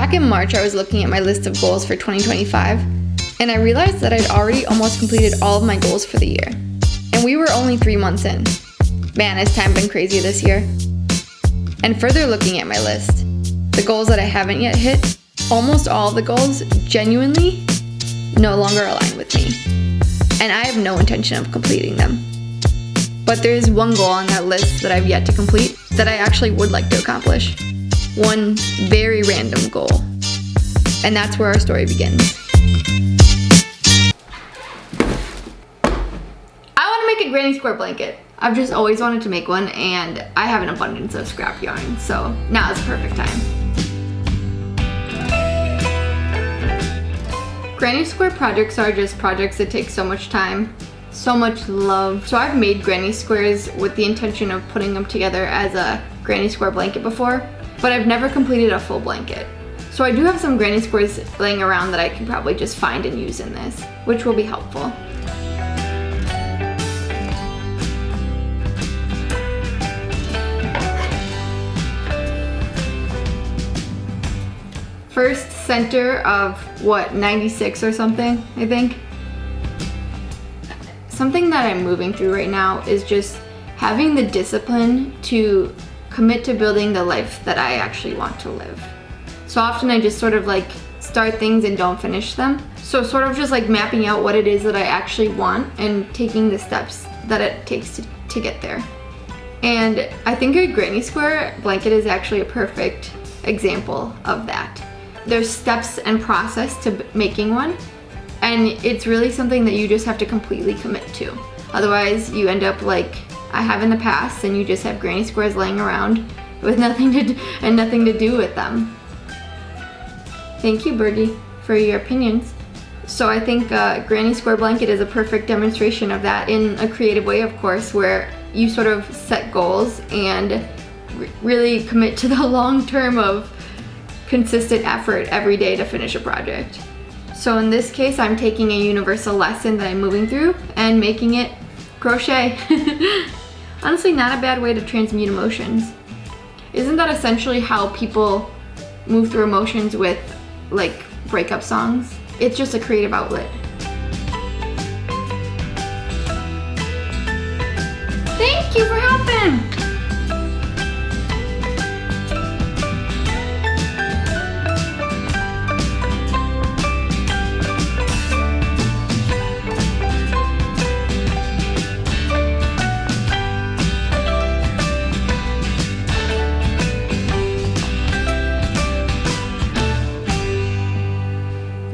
Back in March, I was looking at my list of goals for 2025, and I realized that I'd already almost completed all of my goals for the year. And we were only 3 months in. Man, has time been crazy this year. And further looking at my list, the goals that I haven't yet hit, almost all of the goals genuinely no longer align with me. And I have no intention of completing them. But there is one goal on that list that I've yet to complete that I actually would like to accomplish. One very random goal. And that's where our story begins. I want to make a granny square blanket. I've just always wanted to make one, and I have an abundance of scrap yarn, so now is the perfect time. Granny square projects are just projects that take so much time, so much love. So I've made granny squares with the intention of putting them together as a granny square blanket before, but I've never completed a full blanket. So I do have some granny squares laying around that I can probably just find and use in this, which will be helpful. First center of 96 or something, I think. Something that I'm moving through right now is just having the discipline to commit to building the life that I actually want to live. So often I just sort of like start things and don't finish them. So sort of just like mapping out what it is that I actually want and taking the steps that it takes to get there. And I think a granny square blanket is actually a perfect example of that. There's steps and process to making one, and it's really something that you just have to completely commit to. Otherwise you end up like I have in the past, and you just have granny squares laying around with nothing to do with them. Thank you, Birdie, for your opinions. So I think granny square blanket is a perfect demonstration of that in a creative way, of course, where you sort of set goals and really commit to the long term of consistent effort every day to finish a project. So in this case, I'm taking a universal lesson that I'm moving through and making it crochet. Honestly, not a bad way to transmute emotions. Isn't that essentially how people move through emotions with like breakup songs? It's just a creative outlet. Thank you for helping!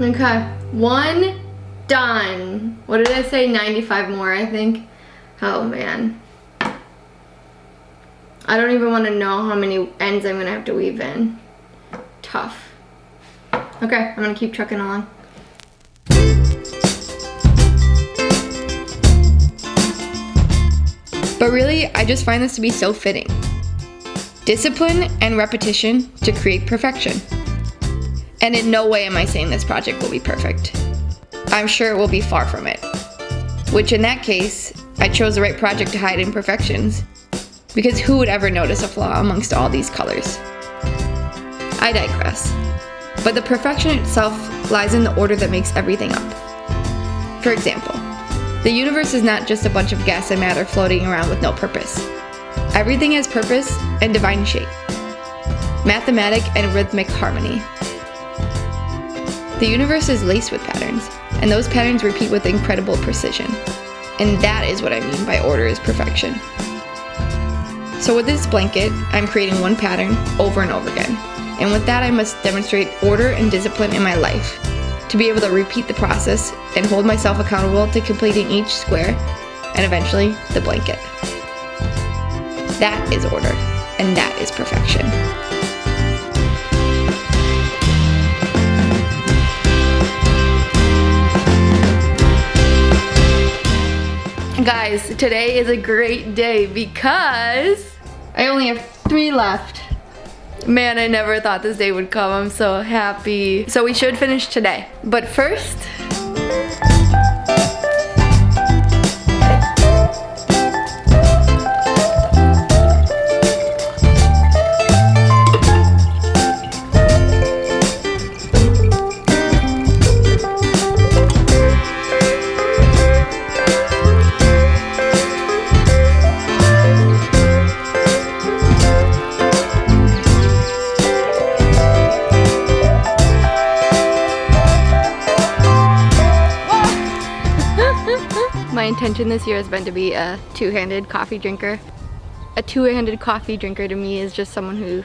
Okay, one done. What did I say? 95 more, I think. Oh man. I don't even want to know how many ends I'm gonna have to weave in. Tough. Okay, I'm gonna keep trucking along. But really, I just find this to be so fitting. Discipline and repetition to create perfection. And in no way am I saying this project will be perfect. I'm sure it will be far from it. Which in that case, I chose the right project to hide imperfections. Because who would ever notice a flaw amongst all these colors? I digress. But the perfection itself lies in the order that makes everything up. For example, the universe is not just a bunch of gas and matter floating around with no purpose. Everything has purpose and divine shape. Mathematic and rhythmic harmony. The universe is laced with patterns, and those patterns repeat with incredible precision. And that is what I mean by order is perfection. So with this blanket, I'm creating one pattern over and over again. And with that, I must demonstrate order and discipline in my life to be able to repeat the process and hold myself accountable to completing each square and eventually the blanket. That is order, and that is perfection. Guys, today is a great day because I only have 3 left. Man, I never thought this day would come. I'm so happy. So we should finish today. But first, intention this year has been to be a two-handed coffee drinker. A two-handed coffee drinker to me is just someone who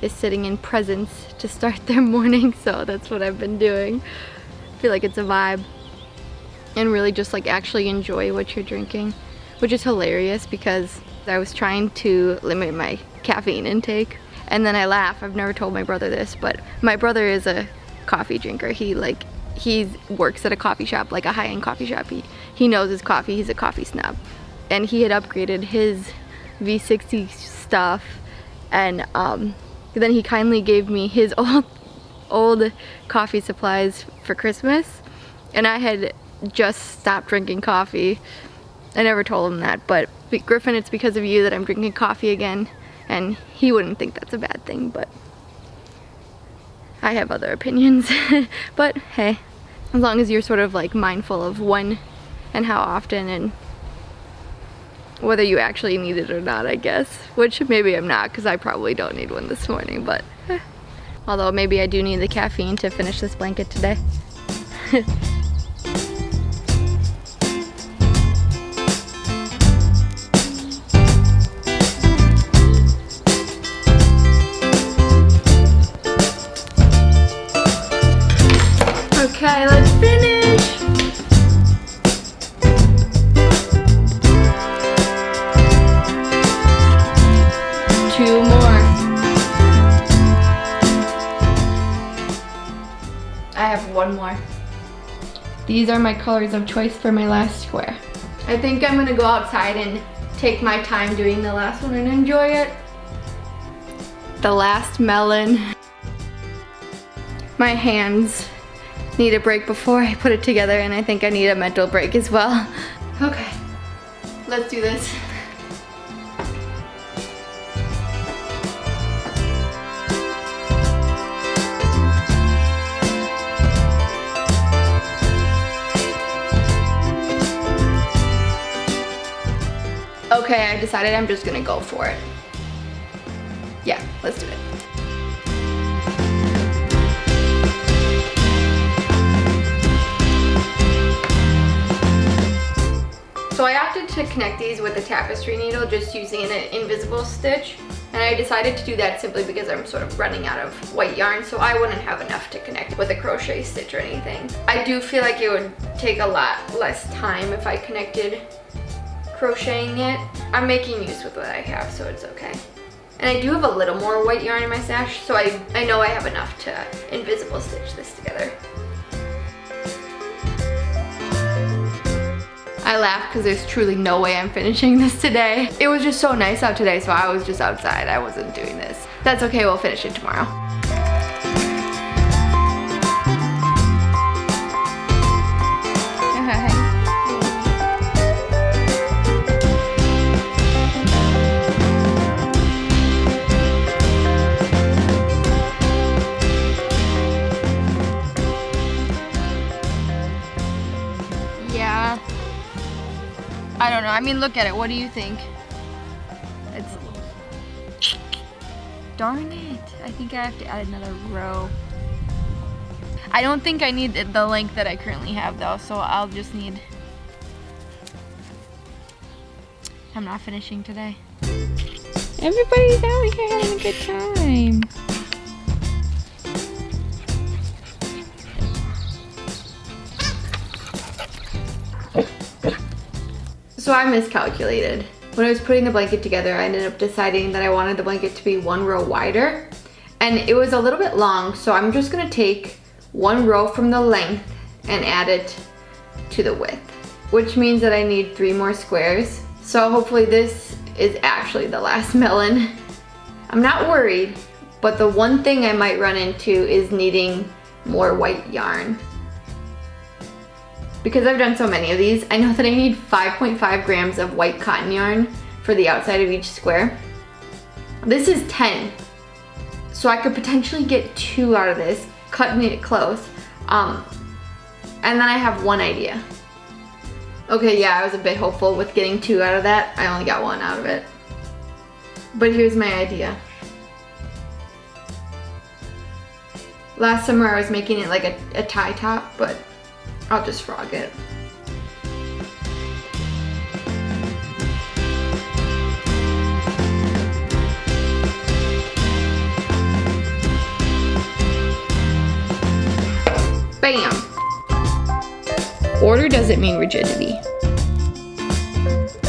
is sitting in presence to start their morning, so that's what I've been doing. I feel like it's a vibe. And really just like actually enjoy what you're drinking, which is hilarious because I was trying to limit my caffeine intake, and then I laugh. I've never told my brother this, but my brother is a coffee drinker. He works at a coffee shop, like a high-end coffee shop. He knows his coffee. He's a coffee snob, and he had upgraded his V60 stuff, and then he kindly gave me his old coffee supplies for Christmas, and I had just stopped drinking coffee. I never told him that, but Griffin, it's because of you that I'm drinking coffee again, and he wouldn't think that's a bad thing, but I have other opinions. But hey, as long as you're sort of like mindful of when and how often and whether you actually need it or not, I guess, which maybe I'm not because I probably don't need one this morning, but although maybe I do need the caffeine to finish this blanket today. Okay, let's finish. Two more. I have one more. These are my colors of choice for my last square. I think I'm gonna go outside and take my time doing the last one and enjoy it. The last melon. My hands need a break before I put it together, and I think I need a mental break as well. Okay, let's do this. Okay, I decided I'm just gonna go for it. Yeah, let's do it. So I opted to connect these with a tapestry needle, just using an invisible stitch, and I decided to do that simply because I'm sort of running out of white yarn, so I wouldn't have enough to connect with a crochet stitch or anything. I do feel like it would take a lot less time if I connected crocheting it. I'm making use with what I have, so it's okay. And I do have a little more white yarn in my stash, so I know I have enough to invisible stitch this together. I laugh because there's truly no way I'm finishing this today. It was just so nice out today, so I was just outside. I wasn't doing this. That's okay, we'll finish it tomorrow. Yeah. I don't know. I mean, look at it. What do you think? It's... Darn it. I think I have to add another row. I don't think I need the length that I currently have though, so I'll just need... I'm not finishing today. Everybody's out here having a good time. So I miscalculated. When I was putting the blanket together, I ended up deciding that I wanted the blanket to be one row wider, and it was a little bit long, so I'm just gonna take one row from the length and add it to the width, which means that I need 3 more squares. So hopefully this is actually the last melon. I'm not worried, but the one thing I might run into is needing more white yarn. Because I've done so many of these, I know that I need 5.5 grams of white cotton yarn for the outside of each square. This is 10, so I could potentially get 2 out of this, cutting it close. And then I have one idea. Okay, yeah, I was a bit hopeful with getting 2 out of that. I only got 1 out of it. But here's my idea. Last summer I was making it like a tie top, but I'll just frog it. Bam! Order doesn't mean rigidity.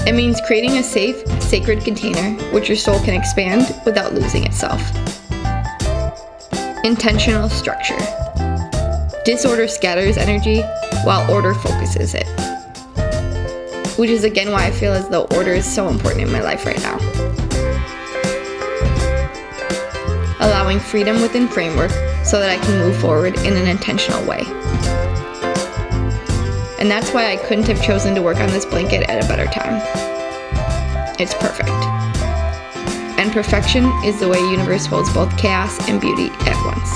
It means creating a safe, sacred container which your soul can expand without losing itself. Intentional structure. Disorder scatters energy while order focuses it. Which is again why I feel as though order is so important in my life right now. Allowing freedom within framework so that I can move forward in an intentional way. And that's why I couldn't have chosen to work on this blanket at a better time. It's perfect. And perfection is the way universe holds both chaos and beauty at once.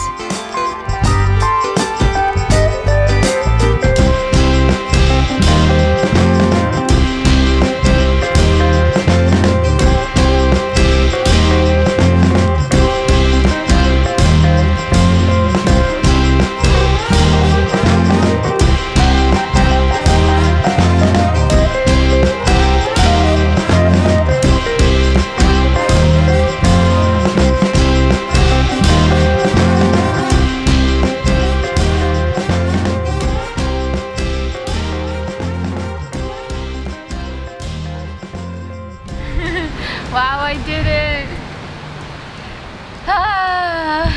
Wow, I did it! Ah.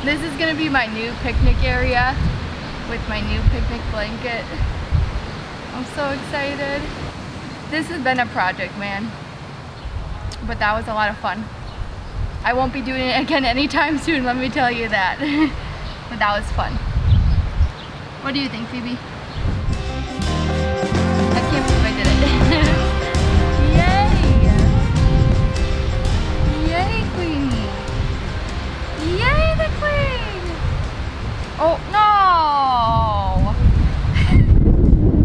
This is gonna be my new picnic area with my new picnic blanket. I'm so excited. This has been a project, man. But that was a lot of fun. I won't be doing it again anytime soon, let me tell you that. But that was fun. What do you think, Phoebe? I can't believe I did it.